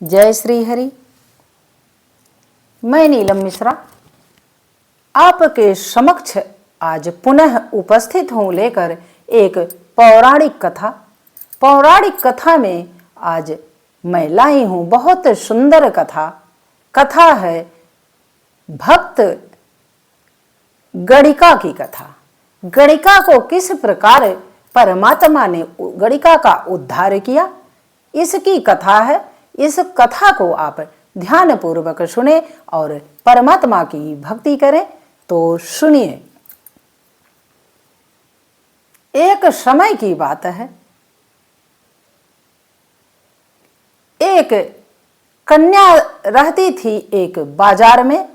जय श्री हरि। मैं नीलम मिश्रा आपके समक्ष आज पुनः उपस्थित हूँ लेकर एक पौराणिक कथा। पौराणिक कथा में आज मैं लाई हूँ बहुत सुंदर कथा। कथा है भक्त गणिका की कथा। गणिका को किस प्रकार परमात्मा ने गणिका का उद्धार किया, इसकी कथा है। इस कथा को आप ध्यान पूर्वक सुने और परमात्मा की भक्ति करें। तो सुनिए। एक समय की बात है, एक कन्या रहती थी एक बाजार में।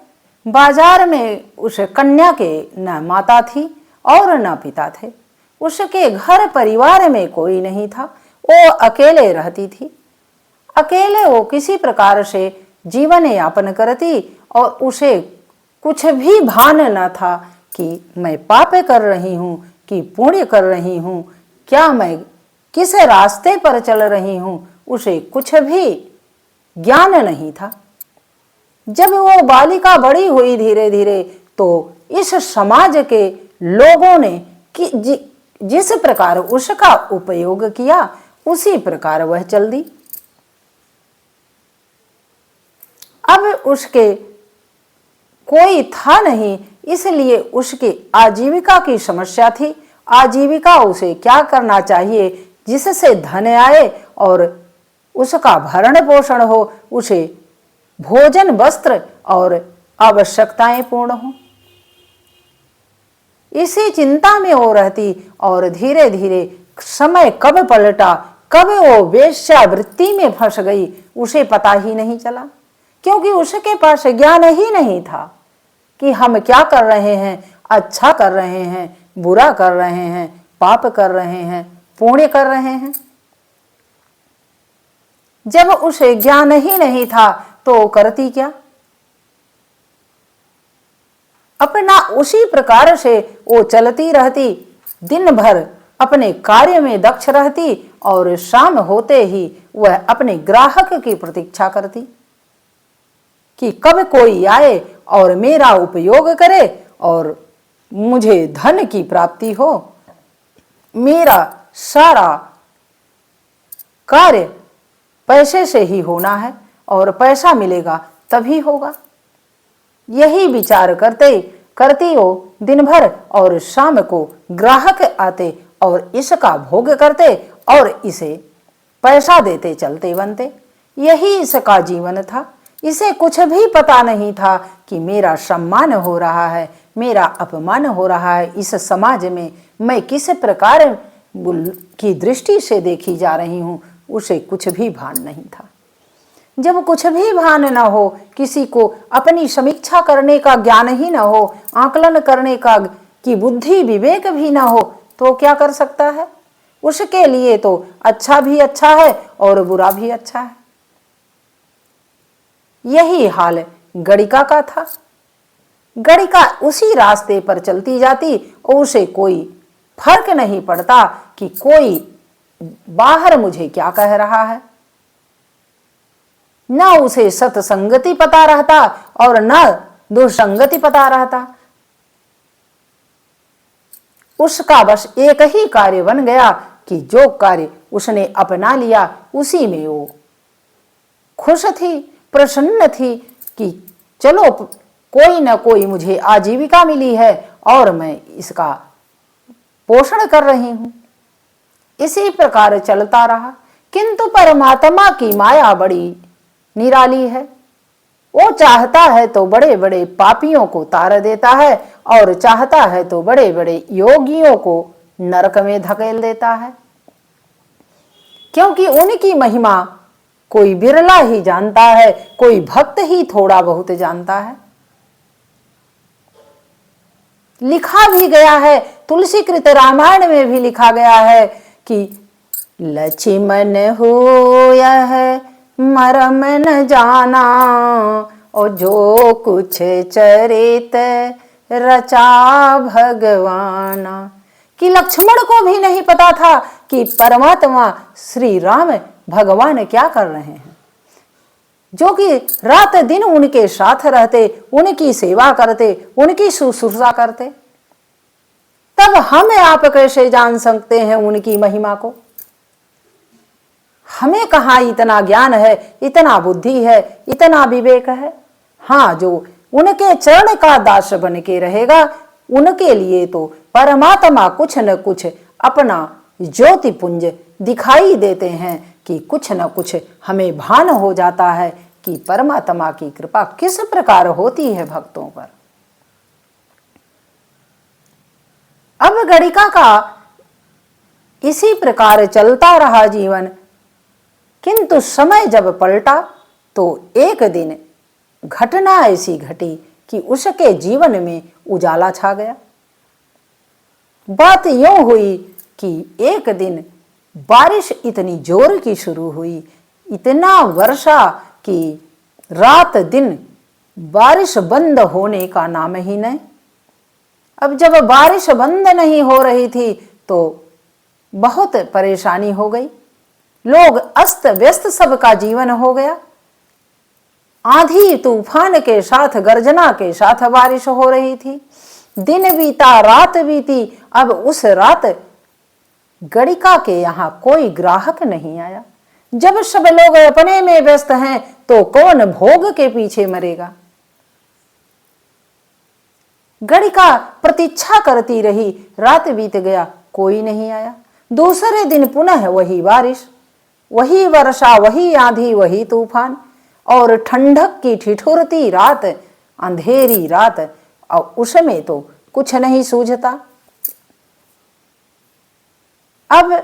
बाजार में उस कन्या के न माता थी और न पिता थे। उसके घर परिवार में कोई नहीं था, वो अकेले रहती थी। अकेले वो किसी प्रकार से जीवन यापन करती और उसे कुछ भी भान न था कि मैं पाप कर रही हूँ कि पुण्य कर रही हूँ, क्या मैं किस रास्ते पर चल रही हूँ, उसे कुछ भी ज्ञान नहीं था। जब वो बालिका बड़ी हुई धीरे धीरे, तो इस समाज के लोगों ने जिस प्रकार उसका उपयोग किया उसी प्रकार वह चल दी। अब उसके कोई था नहीं, इसलिए उसकी आजीविका की समस्या थी। आजीविका उसे क्या करना चाहिए जिससे धन आए और उसका भरण पोषण हो, उसे भोजन वस्त्र और आवश्यकताएं पूर्ण हो, इसी चिंता में वो रहती। और धीरे धीरे समय कब पलटा, कब वो वेश्यावृत्ति में फंस गई, उसे पता ही नहीं चला, क्योंकि उसके पास ज्ञान ही नहीं था कि हम क्या कर रहे हैं, अच्छा कर रहे हैं, बुरा कर रहे हैं, पाप कर रहे हैं, पुण्य कर रहे हैं। जब उसे ज्ञान ही नहीं था तो करती क्या, अपना उसी प्रकार से वो चलती रहती। दिन भर अपने कार्य में दक्ष रहती और शाम होते ही वह अपने ग्राहक की प्रतीक्षा करती कि कब कोई आए और मेरा उपयोग करे और मुझे धन की प्राप्ति हो। मेरा सारा कार्य पैसे से ही होना है और पैसा मिलेगा तभी होगा। यही विचार करते करती वो दिन भर, और शाम को ग्राहक आते और इसका भोग करते और इसे पैसा देते चलते बनते। यही इसका जीवन था। इसे कुछ भी पता नहीं था कि मेरा सम्मान हो रहा है, मेरा अपमान हो रहा है, इस समाज में मैं किस प्रकार की दृष्टि से देखी जा रही हूँ, उसे कुछ भी भान नहीं था। जब कुछ भी भान न हो, किसी को अपनी समीक्षा करने का ज्ञान ही न हो, आकलन करने का की बुद्धि विवेक भी न हो, तो क्या कर सकता है। उसके लिए तो अच्छा भी अच्छा है और बुरा भी अच्छा है। यही हाल गणिका का था। गणिका उसी रास्ते पर चलती जाती और उसे कोई फर्क नहीं पड़ता कि कोई बाहर मुझे क्या कह रहा है। न उसे सत्संगति पता रहता और न दुसंगति पता रहता। उसका बस एक ही कार्य बन गया कि जो कार्य उसने अपना लिया उसी में वो खुश थी, प्रसन्न थी कि चलो कोई न कोई मुझे आजीविका मिली है और मैं इसका पोषण कर रही हूं। इसी प्रकार चलता रहा। किंतु परमात्मा की माया बड़ी निराली है। वो चाहता है तो बड़े बड़े पापियों को तार देता है और चाहता है तो बड़े बड़े योगियों को नरक में धकेल देता है, क्योंकि उनकी महिमा कोई बिरला ही जानता है, कोई भक्त ही थोड़ा बहुत जानता है। लिखा भी गया है, तुलसीकृत रामायण में भी लिखा गया है कि लक्ष्मण होया है मरम न जाना, और जो कुछ चरित रचा भगवाना। कि लक्ष्मण को भी नहीं पता था कि परमात्मा श्री राम भगवान क्या कर रहे हैं। जो कि रात दिन उनके साथ रहते, उनकी सेवा करते, उनकी शुश्रूषा करते, तब हम आप कैसे जान सकते हैं उनकी महिमा को? हमें कहाँ इतना ज्ञान है, इतना बुद्धि है, इतना विवेक है? हाँ, जो उनके चरण का दास बन के रहेगा, उनके लिए तो परमात्मा कुछ न कुछ अपना ज्योति पुंज दिखाई देते हैं कि कुछ न कुछ हमें भान हो जाता है कि परमात्मा की कृपा किस प्रकार होती है भक्तों पर। अब गणिका का इसी प्रकार चलता रहा जीवन, किंतु समय जब पलटा तो एक दिन घटना ऐसी घटी कि उसके जीवन में उजाला छा गया। बात यूं हुई कि एक दिन बारिश इतनी जोर की शुरू हुई, इतना वर्षा कि रात दिन बारिश बंद होने का नाम ही नहीं। अब जब बारिश बंद नहीं हो रही थी तो बहुत परेशानी हो गई, लोग अस्त व्यस्त, सबका जीवन हो गया। आंधी तूफान के साथ, गर्जना के साथ बारिश हो रही थी। दिन बीता, रात बीती। अब उस रात गणिका के यहाँ कोई ग्राहक नहीं आया। जब सब लोग अपने में व्यस्त हैं तो कौन भोग के पीछे मरेगा? गणिका प्रतीक्षा करती रही, रात बीत गया, कोई नहीं आया। दूसरे दिन पुनः वही बारिश, वही वर्षा, वही आंधी, वही तूफान और ठंडक की ठिठुरती रात, अंधेरी रात, और उसमें तो कुछ नहीं सूझता। अब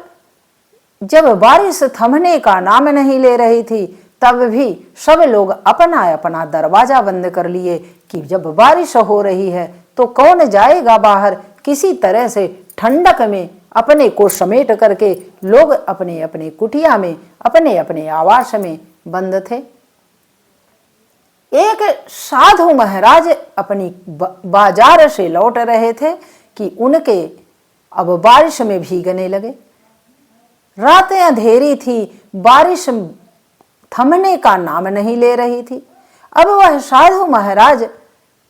जब बारिश थमने का नाम नहीं ले रही थी, तब भी सब लोग अपना अपना दरवाजा बंद कर लिए कि जब बारिश हो रही है तो कौन जाएगा बाहर। किसी तरह से ठंडक में अपने को समेट करके लोग अपने अपने कुटिया में, अपने अपने आवास में बंद थे। एक साधु महाराज अपनी बाजार से लौट रहे थे कि उनके अब बारिश में भीगने लगे। रातें अंधेरी थी, बारिश थमने का नाम नहीं ले रही थी। अब वह साधु महाराज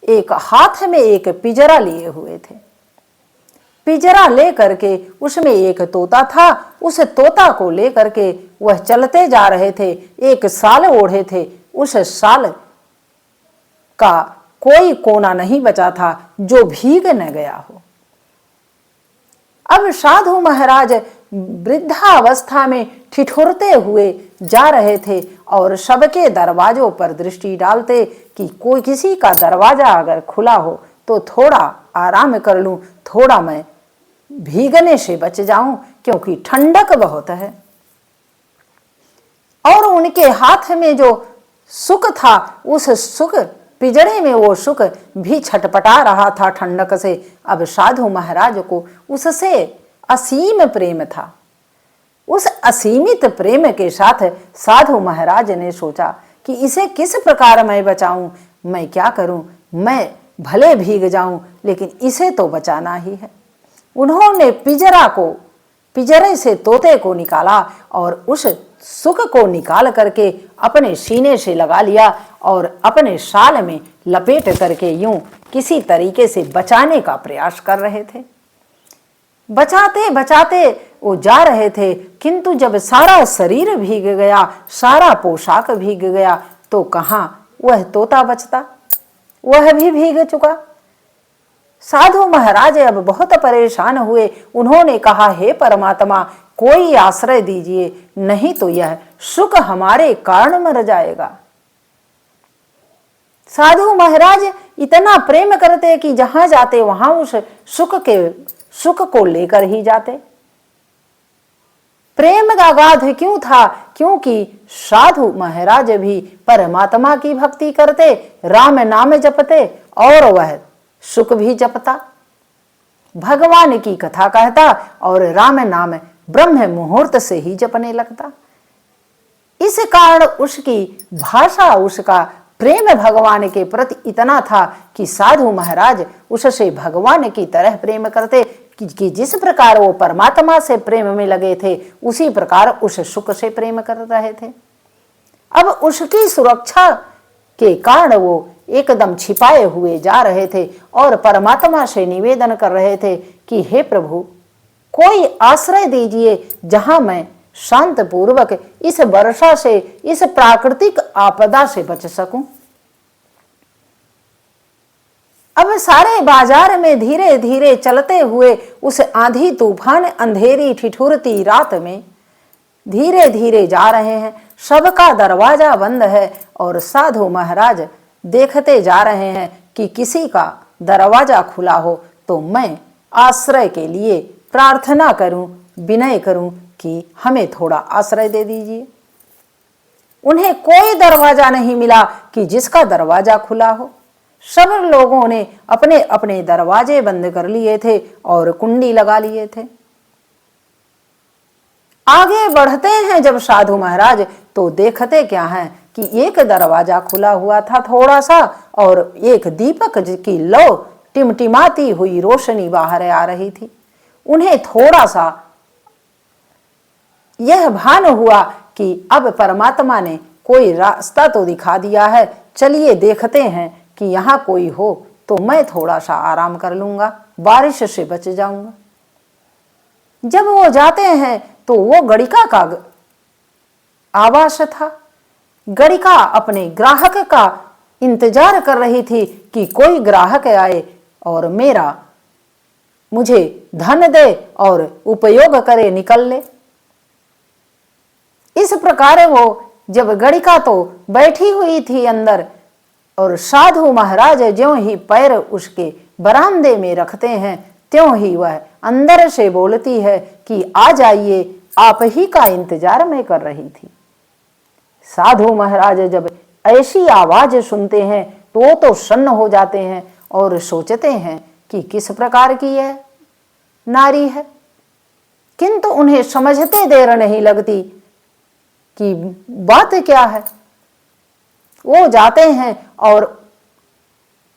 एक हाथ में एक पिंजरा लिए हुए थे। पिंजरा ले करके उसमें एक तोता था, उस तोता को ले करके वह चलते जा रहे थे। एक साल ओढ़े थे, उस साल का कोई कोना नहीं बचा था जो भीग न गया हो। अब साधु महाराज वृद्धावस्था में ठिठुरते हुए जा रहे थे और सबके दरवाजों पर दृष्टि डालते कि कोई किसी का दरवाजा अगर खुला हो तो थोड़ा आराम कर लूं, थोड़ा मैं भीगने से बच जाऊं, क्योंकि ठंडक बहुत है। और उनके हाथ में जो सुख था, उस सुख पिंजरे में वो सुख भी छटपटा रहा था ठंडक से। अब साधु महाराज को उससे असीम प्रेम था। उस असीमित प्रेम के साथ साधु महाराज ने सोचा कि इसे किस प्रकार मैं बचाऊं, मैं क्या करूं, मैं भले भीग जाऊं लेकिन इसे तो बचाना ही है। उन्होंने पिंजरे से तोते को निकाला और उस सुख को निकाल करके अपने सीने से लगा लिया और अपने शाल में लपेट करके यूं किसी तरीके से बचाने का प्रयास कर रहे थे। बचाते बचाते वो जा रहे थे, किंतु जब सारा शरीर भीग गया, सारा पोशाक भीग गया, तो कहाँ वह तोता बचता, वह भी भीग चुका। साधु महाराज अब बहुत परेशान हुए। उन्होंने कहा, हे परमात्मा, कोई आश्रय दीजिए, नहीं तो यह सुख हमारे कारण मर जाएगा। साधु महाराज इतना प्रेम करते कि जहां जाते वहां उस सुख को लेकर ही जाते। प्रेम का गाध क्यों था? क्योंकि साधु महाराज भी परमात्मा की भक्ति करते, राम नाम जपते और वह सुख भी जपता, भगवान की कथा कहता और राम नाम ब्रह्म मुहूर्त से ही जपने लगता। इस कारण उसकी भाषा, उसका प्रेम भगवान के प्रति इतना था कि साधु महाराज उससे भगवान की तरह प्रेम करते कि जिस प्रकार वो परमात्मा से प्रेम में लगे थे, उसी प्रकार उस सुख से प्रेम कर रहे थे। अब उसकी सुरक्षा के कारण वो एकदम छिपाए हुए जा रहे थे और परमात्मा से निवेदन कर रहे थे कि हे प्रभु, कोई आश्रय दीजिए जहां मैं शांत पूर्वक इस वर्षा से, इस प्राकृतिक आपदा से बच सकूं। अब सारे बाजार में धीरे धीरे चलते हुए उस आंधी तूफान अंधेरी ठिठुरती रात में धीरे धीरे जा रहे हैं। सबका दरवाजा बंद है और साधु महाराज देखते जा रहे हैं कि किसी का दरवाजा खुला हो तो मैं आश्रय के लिए प्रार्थना करूं, विनय करूं कि हमें थोड़ा आश्रय दे दीजिए। उन्हें कोई दरवाजा नहीं मिला कि जिसका दरवाजा खुला हो। सब लोगों ने अपने अपने दरवाजे बंद कर लिए थे और कुंडी लगा लिए थे। आगे बढ़ते हैं जब साधु महाराज तो देखते क्या है कि एक दरवाजा खुला हुआ था थोड़ा सा, और एक दीपक की लौ टिमटिमाती हुई रोशनी बाहर आ रही थी। उन्हें थोड़ा सा यह भान हुआ कि अब परमात्मा ने कोई रास्ता तो दिखा दिया है, चलिए देखते हैं कि यहाँ कोई हो तो मैं थोड़ा सा आराम कर लूंगा, बारिश से बच जाऊंगा। जब वो जाते हैं तो वो गणिका का आवास था। गणिका अपने ग्राहक का इंतजार कर रही थी कि कोई ग्राहक आए और मुझे धन दे और उपयोग करे, निकल ले। इस प्रकार वो जब गणिका तो बैठी हुई थी अंदर, और साधु महाराज ज्यों ही पैर उसके बरामदे में रखते हैं त्यों ही वह अंदर से बोलती है कि आ जाइए, आप ही का इंतजार मैं कर रही थी। साधु महाराज जब ऐसी आवाज सुनते हैं तो सन्न हो जाते हैं और सोचते हैं कि किस प्रकार की यह नारी है, किंतु उन्हें समझते देर नहीं लगती कि बात क्या है। वो जाते हैं और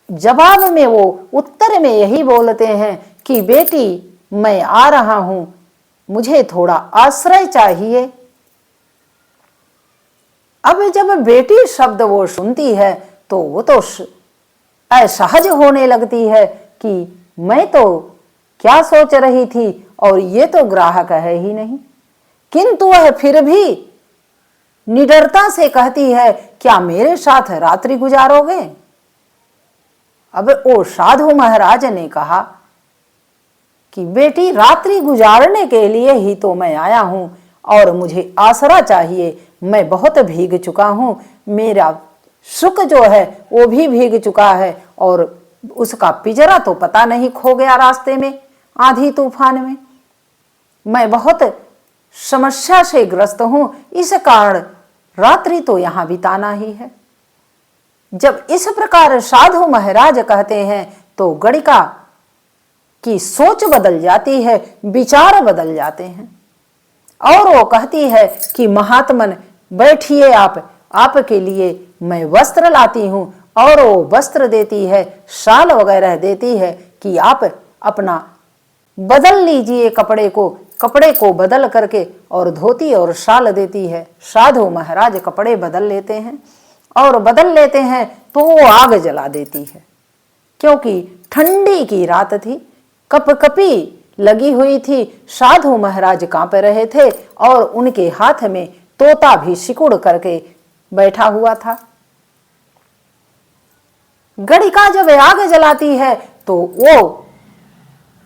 जवाब में वो उत्तर में यही बोलते हैं कि बेटी मैं आ रहा हूं, मुझे थोड़ा आश्रय चाहिए। अब जब बेटी शब्द वो सुनती है तो वो तो असहज होने लगती है कि मैं तो क्या सोच रही थी और ये तो ग्राहक है ही नहीं। किंतु वह फिर भी निडरता से कहती है, क्या मेरे साथ रात्रि गुजारोगे? अब वो साधु महाराज ने कहा कि बेटी रात्रि गुजारने के लिए ही तो मैं आया हूं और मुझे आसरा चाहिए। मैं बहुत भीग चुका हूं, मेरा सुख जो है वो भी भीग चुका है और उसका पिंजरा तो पता नहीं खो गया रास्ते में आंधी तूफान में। मैं बहुत समस्या से ग्रस्त हूं, इस कारण रात्रि तो यहां बिताना ही है। जब इस प्रकार साधु महाराज कहते हैं तो गणिका की सोच बदल जाती है, विचार बदल जाते हैं और वो कहती है कि महात्मन बैठिए, आपके लिए मैं वस्त्र लाती हूं। और वो वस्त्र देती है, शाल वगैरह देती है कि आप अपना बदल लीजिए कपड़े को बदल करके, और धोती और शाल देती है। साधु महाराज कपड़े बदल लेते हैं और बदल लेते हैं तो वो आग जला देती है, क्योंकि ठंडी की रात थी, कपकपी लगी हुई थी। साधु महाराज कांप रहे थे और उनके हाथ में तोता भी सिकुड़ करके बैठा हुआ था। गणिका जब आग जलाती है तो वो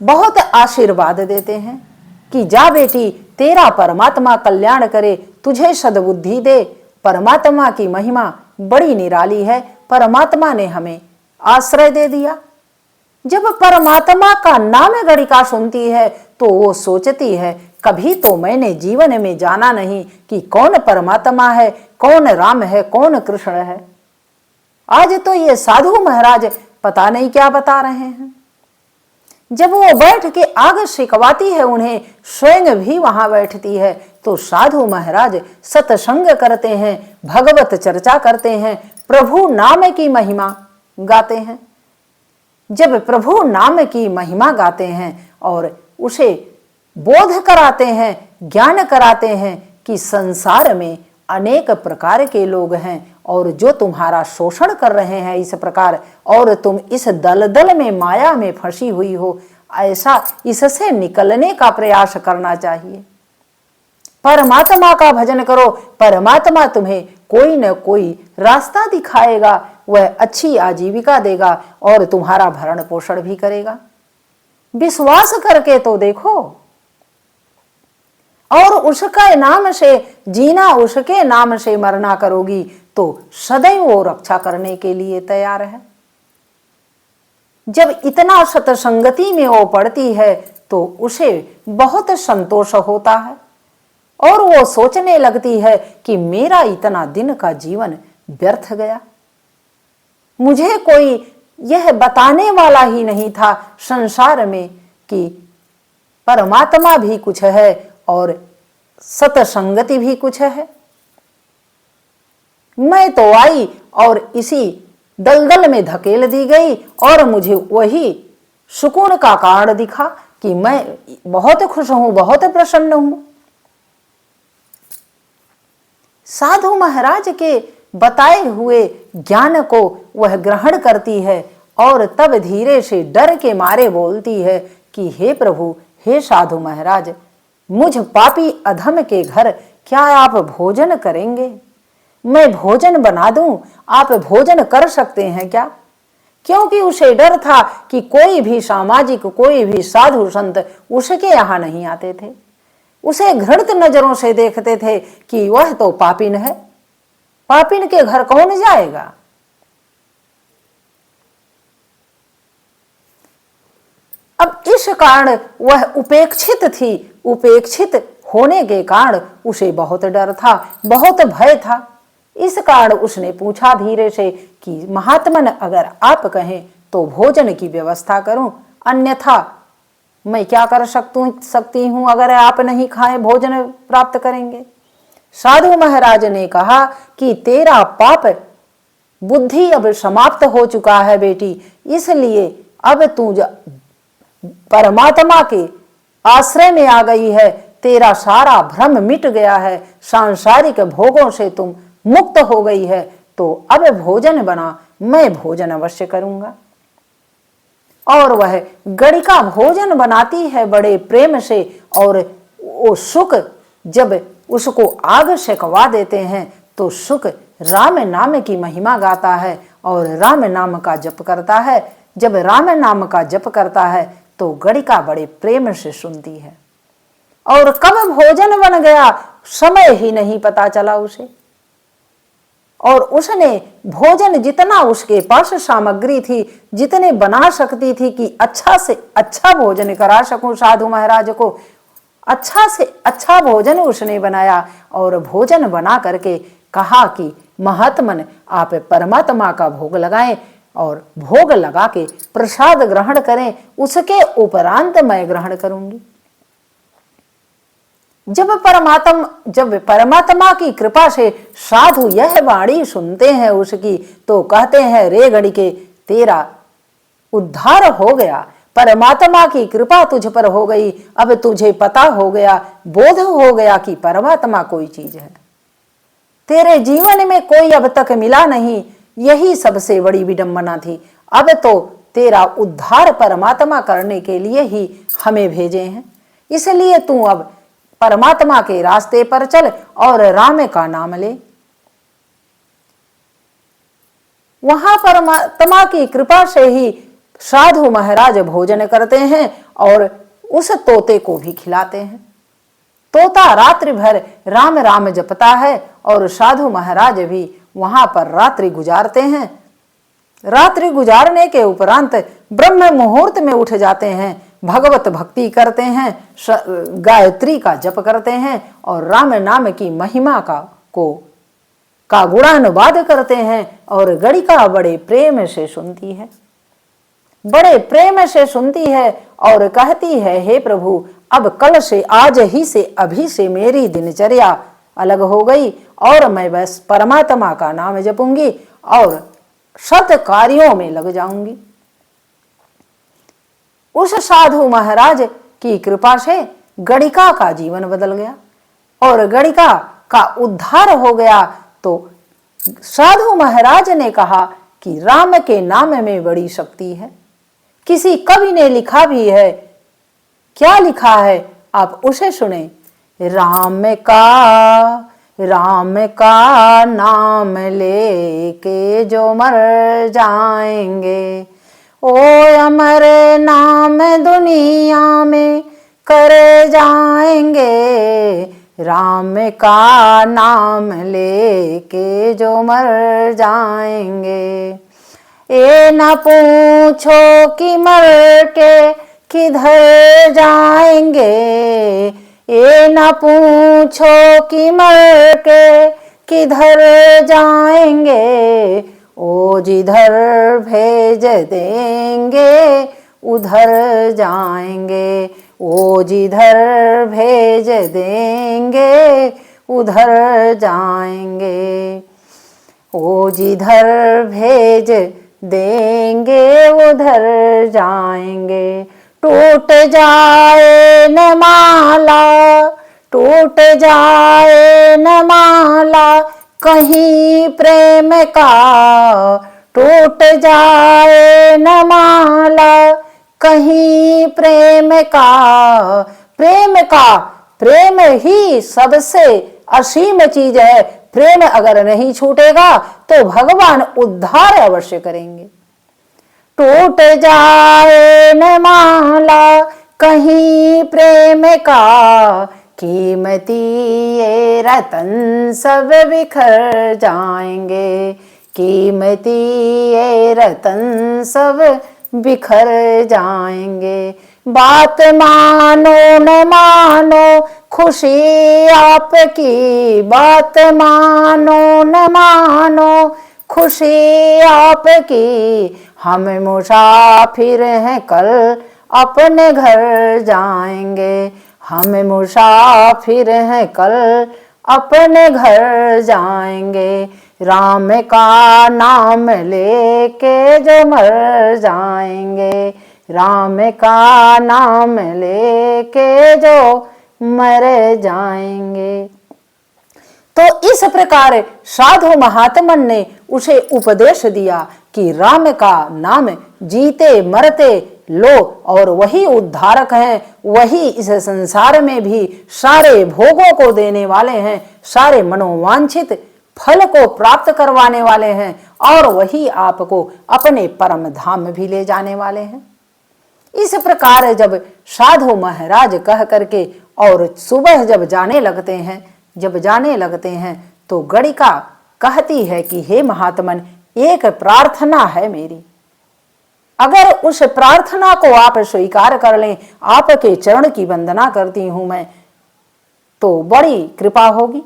बहुत आशीर्वाद देते हैं कि जा बेटी, तेरा परमात्मा कल्याण करे, तुझे सद्बुद्धि दे। परमात्मा की महिमा बड़ी निराली है, परमात्मा ने हमें आश्रय दे दिया। जब परमात्मा का नाम गणिका सुनती है तो वो सोचती है, कभी तो मैंने जीवन में जाना नहीं कि कौन परमात्मा है, कौन राम है, कौन कृष्ण है। आज तो ये साधु महाराज पता नहीं क्या बता रहे हैं। जब वो बैठ के आग सिकवाती है उन्हें, स्वयं भी वहां बैठती है, तो साधु महाराज सत्संग करते हैं, भगवत चर्चा करते हैं, प्रभु नाम की महिमा गाते हैं। जब प्रभु नाम की महिमा गाते हैं और उसे बोध कराते हैं, ज्ञान कराते हैं कि संसार में अनेक प्रकार के लोग हैं और जो तुम्हारा शोषण कर रहे हैं इस प्रकार, और तुम इस दलदल में माया में फंसी हुई हो, ऐसा इससे निकलने का प्रयास करना चाहिए। परमात्मा का भजन करो, परमात्मा तुम्हें कोई न कोई रास्ता दिखाएगा, वह अच्छी आजीविका देगा और तुम्हारा भरण पोषण भी करेगा। विश्वास करके तो देखो, और उसके नाम से जीना, उसके नाम से मरना करोगी तो सदैव वो रक्षा करने के लिए तैयार है। जब इतना सत्संगति में वो पड़ती है तो उसे बहुत संतोष होता है और वो सोचने लगती है कि मेरा इतना दिन का जीवन व्यर्थ गया। मुझे कोई यह बताने वाला ही नहीं था संसार में कि परमात्मा भी कुछ है और सत्संगति भी कुछ है। मैं तो आई और इसी दलदल में धकेल दी गई और मुझे वही सुकून का कारण दिखा कि मैं बहुत खुश हूं, बहुत प्रसन्न हूं। साधु महाराज के बताए हुए ज्ञान को वह ग्रहण करती है और तब धीरे से डर के मारे बोलती है कि हे प्रभु, हे साधु महाराज, मुझ पापी अधम के घर क्या आप भोजन करेंगे? मैं भोजन बना दूं, आप भोजन कर सकते हैं क्या? क्योंकि उसे डर था कि कोई भी सामाजिक, कोई भी साधु संत उसके यहाँ नहीं आते थे, उसे घृणित नजरों से देखते थे कि वह तो पापिन है, पापिन के घर कौन जाएगा। अब इस कारण वह उपेक्षित थी, उपेक्षित होने के कारण उसे बहुत डर था, बहुत भय था। इस कारण उसने पूछा धीरे से कि महात्मन, अगर आप कहें तो भोजन की व्यवस्था करूं, अन्यथा मैं क्या कर सकती हूं, अगर आप नहीं खाएं भोजन प्राप्त करेंगे। साधु महाराज ने कहा कि तेरा पाप बुद्धि अब समाप्त हो चुका है बेटी, इसलिए अब तू परमात्मा के आश्रय में आ गई है, तेरा सारा भ्रम मिट गया है, सांसारिक भोगों से तुम मुक्त हो गई है, तो अब भोजन बना, मैं भोजन अवश्य करूंगा। और वह गणिका भोजन बनाती है बड़े प्रेम से, और वो सुख जब उसको आग सेकवा देते हैं तो सुख राम नाम की महिमा गाता है और राम नाम का जप करता है। जब राम नाम का जप करता है तो गणिका बड़े प्रेम से सुनती है, और कब भोजन बन गया समय ही नहीं पता चला उसे। और उसने भोजन जितना उसके पास सामग्री थी, जितने बना सकती थी कि अच्छा से अच्छा भोजन करा सकूं साधु महाराज को, अच्छा से अच्छा भोजन उसने बनाया और भोजन बना करके कहा कि महात्मन, आप परमात्मा का भोग लगाएं और भोग लगा के प्रसाद ग्रहण करें, उसके उपरांत मैं ग्रहण करूंगी। जब परमात्मा की कृपा से साधु यह वाणी सुनते हैं उसकी, तो कहते हैं रे गणिके, तेरा उद्धार हो गया, परमात्मा की कृपा तुझ पर हो गई, अब तुझे पता हो गया, बोध हो गया कि परमात्मा कोई चीज है, तेरे जीवन में कोई अब तक मिला नहीं, यही सबसे बड़ी विडंबना थी। अब तो तेरा उद्धार परमात्मा करने के लिए ही हमें भेजे हैं, इसलिए तू अब परमात्मा के रास्ते पर चल और राम का नाम ले। वहां परमात्मा की कृपा से ही साधु महाराज भोजन करते हैं और उस तोते को भी खिलाते हैं। तोता रात्रि भर राम राम जपता है और साधु महाराज भी वहां पर रात्रि गुजारते हैं। रात्रि गुजारने के उपरांत ब्रह्म मुहूर्त में उठ जाते हैं, भगवत भक्ति करते हैं, गायत्री का जप करते हैं और राम नाम की महिमा का गुणानुवाद करते हैं। और गणिका बड़े प्रेम से सुनती है, बड़े प्रेम से सुनती है और कहती है, हे प्रभु, अब कल से, आज ही से, अभी से मेरी दिनचर्या अलग हो गई और मैं बस परमात्मा का नाम जपूंगी और सत कार्यों में लग जाऊंगी। उस साधु महाराज की कृपा से गणिका का जीवन बदल गया और गणिका का उद्धार हो गया। तो साधु महाराज ने कहा कि राम के नाम में बड़ी शक्ति है। किसी कवि ने लिखा भी है, क्या लिखा है आप उसे सुने। राम का नाम लेके जो मर जाएंगे, ओ अमर नाम दुनिया में कर जाएंगे। राम का नाम लेके जो मर जाएंगे, ये न पूछो कि मर के किधर जाएंगे, ये न पूछो कि मर के किधर जाएंगे, ओ जिधर भेज देंगे उधर जाएंगे, ओ जिधर भेज देंगे उधर जाएंगे, ओ जिधर भेज देंगे उधर जाएंगे। टूट जाए न माला, टूट जाए न माला कहीं प्रेम का, टूट जाए न माला कहीं प्रेम का। प्रेम ही सबसे असीम चीज है। प्रेम अगर नहीं छूटेगा तो भगवान उद्धार अवश्य करेंगे। टूट जाए न माला कहीं प्रेम का, कीमती ये रतन सब बिखर जाएंगे, कीमती ये रतन सब बिखर जाएंगे। बात मानो न मानो खुशी आपकी, बात मानो न मानो खुशी आपकी। हम मुसाफिर हैं कल अपने घर जाएंगे, हम मुसाफिर हैं कल अपने घर जाएंगे। राम का नाम लेके जो मर जाएंगे, राम का नाम लेके जो मर जाएंगे। तो इस प्रकार साधु महात्मन ने उसे उपदेश दिया कि राम का नाम जीते मरते लो, और वही उद्धारक हैं, वही इस संसार में भी सारे भोगों को देने वाले हैं, सारे मनोवांछित फल को प्राप्त करवाने वाले हैं, और वही आपको अपने परम धाम भी ले जाने वाले हैं। इस प्रकार जब साधु महाराज कह करके और सुबह जब जाने लगते हैं तो गणिका कहती है कि हे महात्मन, एक प्रार्थना है मेरी, अगर उस प्रार्थना को आप स्वीकार कर लें, आपके चरण की वंदना करती हूं मैं, तो बड़ी कृपा होगी।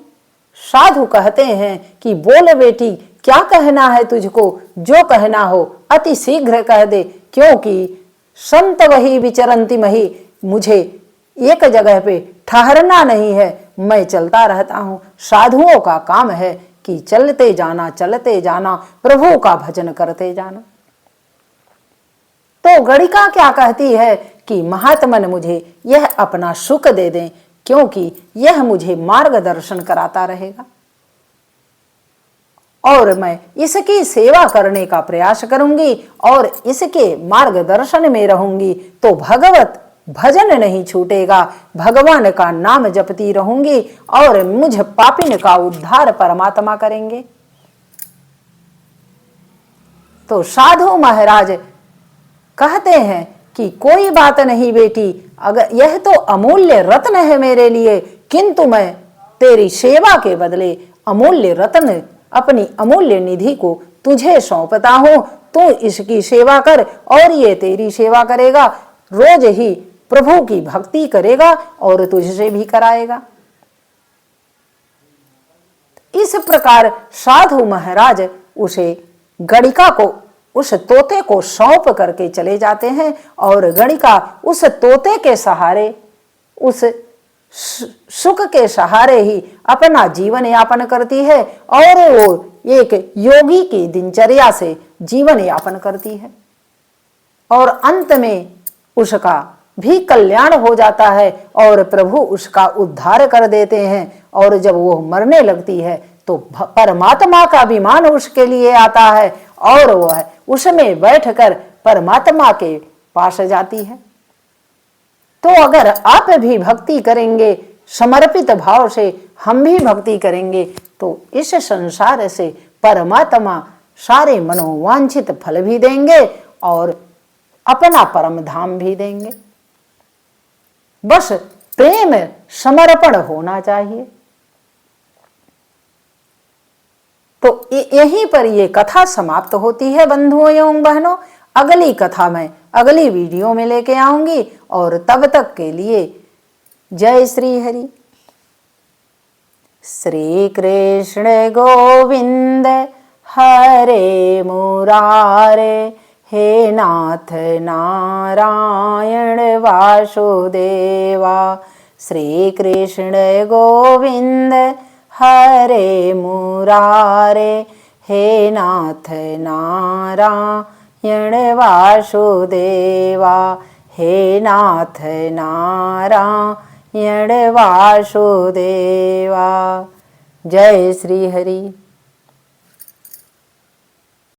साधु कहते हैं कि बोल बेटी, क्या कहना है तुझको, जो कहना हो अति शीघ्र कह दे, क्योंकि संत वही विचरंती मही, मुझे एक जगह पे ठहरना नहीं है, मैं चलता रहता हूं। साधुओं का काम है कि चलते जाना प्रभु का भजन करते जाना। तो गणिका क्या कहती है कि महात्मन मुझे यह अपना सुख दे दें, क्योंकि यह मुझे मार्गदर्शन कराता रहेगा और मैं इसकी सेवा करने का प्रयास करूंगी और इसके मार्गदर्शन में रहूंगी, तो भगवत भजन नहीं छूटेगा, भगवान का नाम जपती रहूंगी और मुझ पापिन का उद्धार परमात्मा करेंगे। तो साधु महाराज कहते हैं कि कोई बात नहीं बेटी, अगर यह तो अमूल्य रत्न है मेरे लिए, किंतु मैं तेरी सेवा के बदले अमूल्य रत्न, अपनी अमूल्य निधि को तुझे सौंपता हूं, तू इसकी सेवा कर और ये तेरी सेवा करेगा, रोज ही प्रभु की भक्ति करेगा और तुझसे भी कराएगा। इस प्रकार साधु महाराज उसे गणिका को, उस तोते को सौंप करके चले जाते हैं और गणिका उस तोते के सहारे, उस सुख के सहारे ही अपना जीवन यापन करती है और वो एक योगी की दिनचर्या से जीवन यापन करती है और अंत में उसका भी कल्याण हो जाता है और प्रभु उसका उद्धार कर देते हैं। और जब वो मरने लगती है तो परमात्मा का विमान उसके लिए आता है और वह उसमें बैठकर परमात्मा के पास जाती है। तो अगर आप भी भक्ति करेंगे, समर्पित भाव से हम भी भक्ति करेंगे, तो इस संसार से परमात्मा सारे मनोवांछित फल भी देंगे और अपना परम धाम भी देंगे। बस प्रेम समर्पण होना चाहिए। तो यहीं पर ये कथा समाप्त होती है बंधुओं एवं बहनों। अगली कथा मैं अगली वीडियो में लेके आऊंगी और तब तक के लिए जय श्री हरि। श्री कृष्ण गोविंद हरे मुरारे, हे नाथ नारायण वासुदेवा। श्री कृष्ण गोविंद हरे मुरारे, हे नाथ नारायण वासुदेवा। हे नाथ नारायण वासुदेवा। जय श्री हरि।